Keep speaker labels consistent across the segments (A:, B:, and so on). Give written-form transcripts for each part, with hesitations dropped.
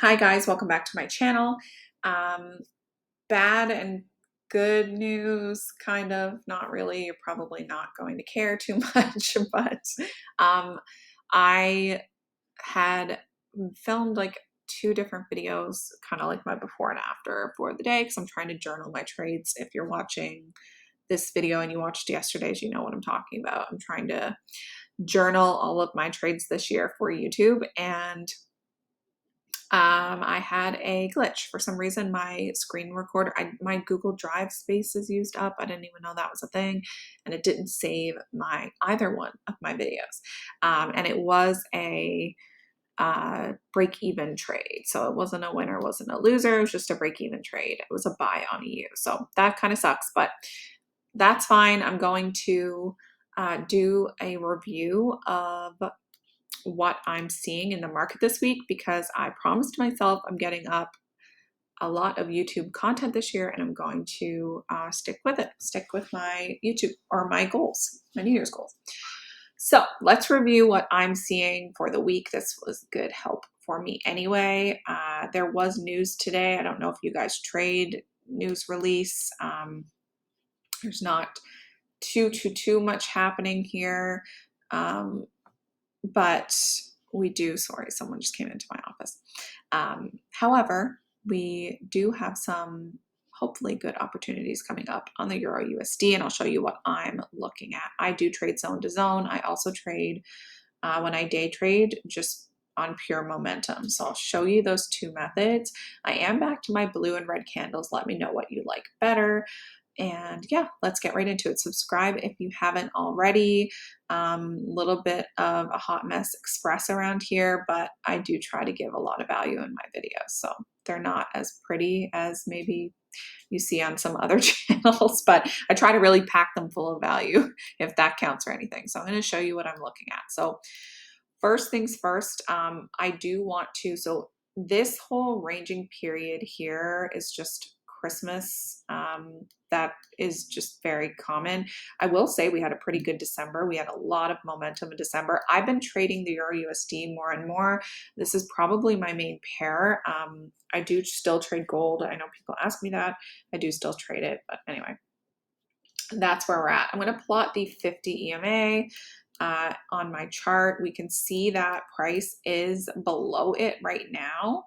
A: Hi guys, welcome back to my channel. Um, Bad and good news, kind of, not really. You're probably not going to care too much, but um, I had filmed like two different videos, kind of like my before and after for the day, because I'm trying to journal my trades. If you're watching this video and you watched yesterday's, you know what I'm talking about. I'm trying to journal all of my trades this year for YouTube, and I had a glitch. For some reason, my screen recorder, my Google Drive space is used up. I didn't even know that was a thing, and it didn't save either one of my videos. And it was a break-even trade, so it wasn't a winner, wasn't a loser. It was just a break-even trade. It was a buy on EU, so that kind of sucks, but that's fine. I'm going to do a review of what I'm seeing in the market this week, because I promised myself I'm getting up a lot of YouTube content this year, and I'm going to stick with it, stick with my YouTube or my goals, my New Year's goals. So let's review what I'm seeing for the week. This was good help for me anyway. There was news today. I don't know if you guys trade news release. There's not too much happening here. But we do, sorry, someone just came into my office. However, we do have some hopefully good opportunities coming up on the Euro USD, and I'll show you what I'm looking at. I do trade zone to zone. I also trade when I day trade just on pure momentum. So I'll show you those two methods. I am back to my blue and red candles. Let me know what you like better. And yeah, let's get right into it. Subscribe if you haven't already. Little bit of a hot mess express around here, but I do try to give a lot of value in my videos. So they're not as pretty as maybe you see on some other channels, but I try to really pack them full of value, if that counts for anything. So I'm going to show you what I'm looking at. So first things first, I do want to, so this whole ranging period here is just Christmas. That is just very common. I will say we had a pretty good December. We had a lot of momentum in December. I've been trading the Euro USD more and more. This is probably my main pair. I do still trade gold. I know people ask me that. I do still trade it, but anyway, that's where we're at. I'm going to plot the 50 EMA. On my chart, we can see that price is below it right now.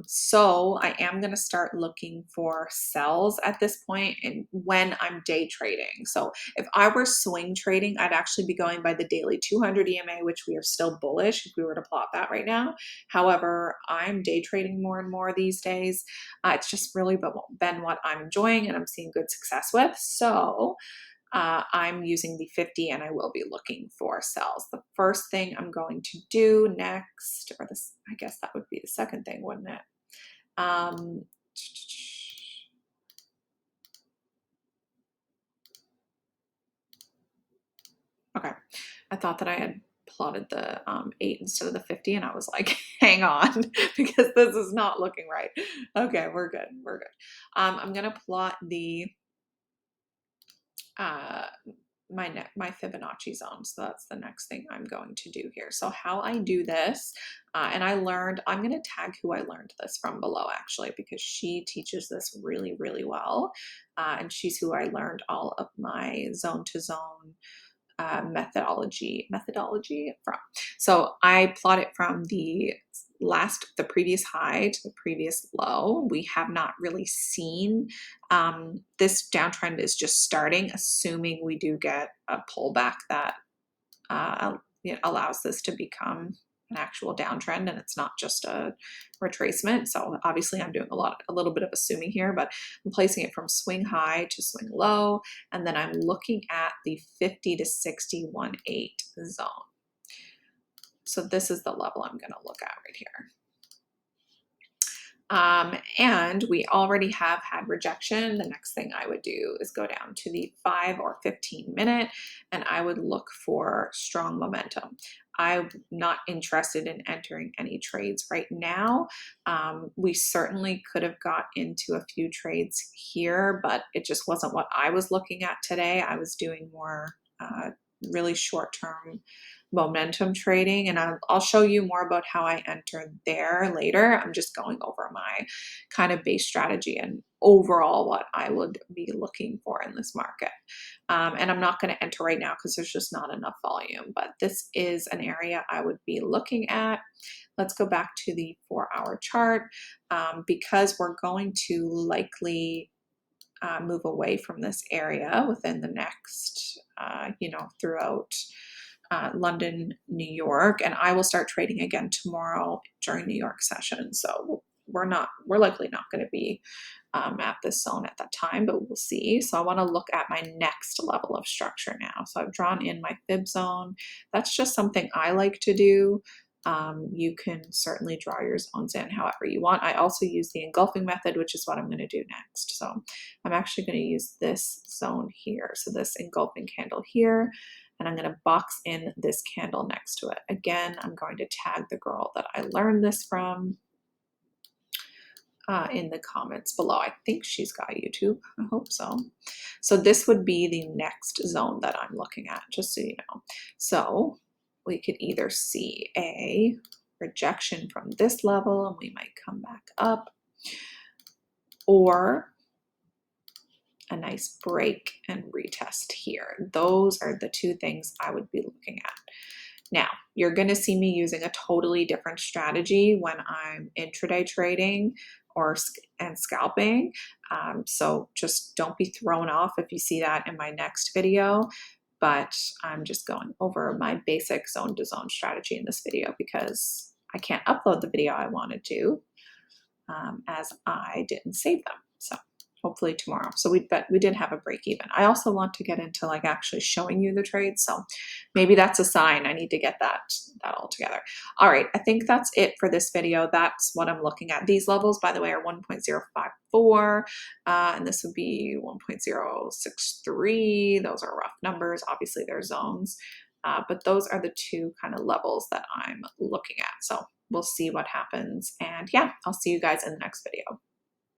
A: So I am going to start looking for sells at this point and when I'm day trading. So if I were swing trading, I'd actually be going by the daily 200 EMA, which we are still bullish if we were to plot that right now. However, I'm day trading more and more these days. It's just really been what I'm enjoying and I'm seeing good success with. So I'm using the 50 and I will be looking for sells. The first thing I'm going to do next, or this, I guess that would be the second thing, wouldn't it? Okay, I thought that I had plotted the 8 instead of the 50, and I was like, hang on, because this is not looking right. Okay, we're good, we're good. I'm gonna plot the my Fibonacci zone. So that's the next thing I'm going to do here. So how I do this, and I'm going to tag who I learned this from below actually, because she teaches this really, really well. And she's who I learned all of my zone to zone methodology from. So I plot it from the previous high to the previous low. We have not really seen this downtrend is just starting, assuming we do get a pullback that allows this to become an actual downtrend and it's not just a retracement. So obviously I'm doing a little bit of assuming here, but I'm placing it from swing high to swing low. And then I'm looking at the 50 to 61.8 zone. So this is the level I'm going to look at right here. And we already have had rejection. The next thing I would do is go down to the 5 or 15 minute, and I would look for strong momentum. I'm not interested in entering any trades right now. We certainly could have got into a few trades here, but it just wasn't what I was looking at today. I was doing more really short-term momentum trading, and I'll show you more about how I entered there later. I'm just going over my kind of base strategy and overall what I would be looking for in this market. And I'm not going to enter right now because there's just not enough volume, but this is an area I would be looking at. Let's go back to the 4-hour chart because we're going to likely move away from this area within the next, throughout London, New York, and I will start trading again tomorrow during New York session. So we're likely not going to be at this zone at that time, but we'll see. So I want to look at my next level of structure now. So I've drawn in my fib zone. That's just something I like to do. You can certainly draw your zones in however you want. I also use the engulfing method, which is what I'm going to do next. So I'm actually going to use this zone here. So this engulfing candle here, and I'm going to box in this candle next to it. Again, I'm going to tag the girl that I learned this from in the comments below. I think she's got YouTube. I hope so. So this would be the next zone that I'm looking at, just so you know. So we could either see a rejection from this level and we might come back up, or a nice break and retest here. Those are the two things I would be looking at. Now, you're going to see me using a totally different strategy when I'm intraday trading and scalping. So just don't be thrown off if you see that in my next video. But I'm just going over my basic zone to zone strategy in this video because I can't upload the video I wanted to as I didn't save them. So hopefully tomorrow. So we did have a break even. I also want to get into like actually showing you the trades. So maybe that's a sign I need to get that all together. All right, I think that's it for this video. That's what I'm looking at. These levels, by the way, are 1.054, and this would be 1.063. Those are rough numbers. Obviously, they're zones, but those are the two kind of levels that I'm looking at. So we'll see what happens. And yeah, I'll see you guys in the next video.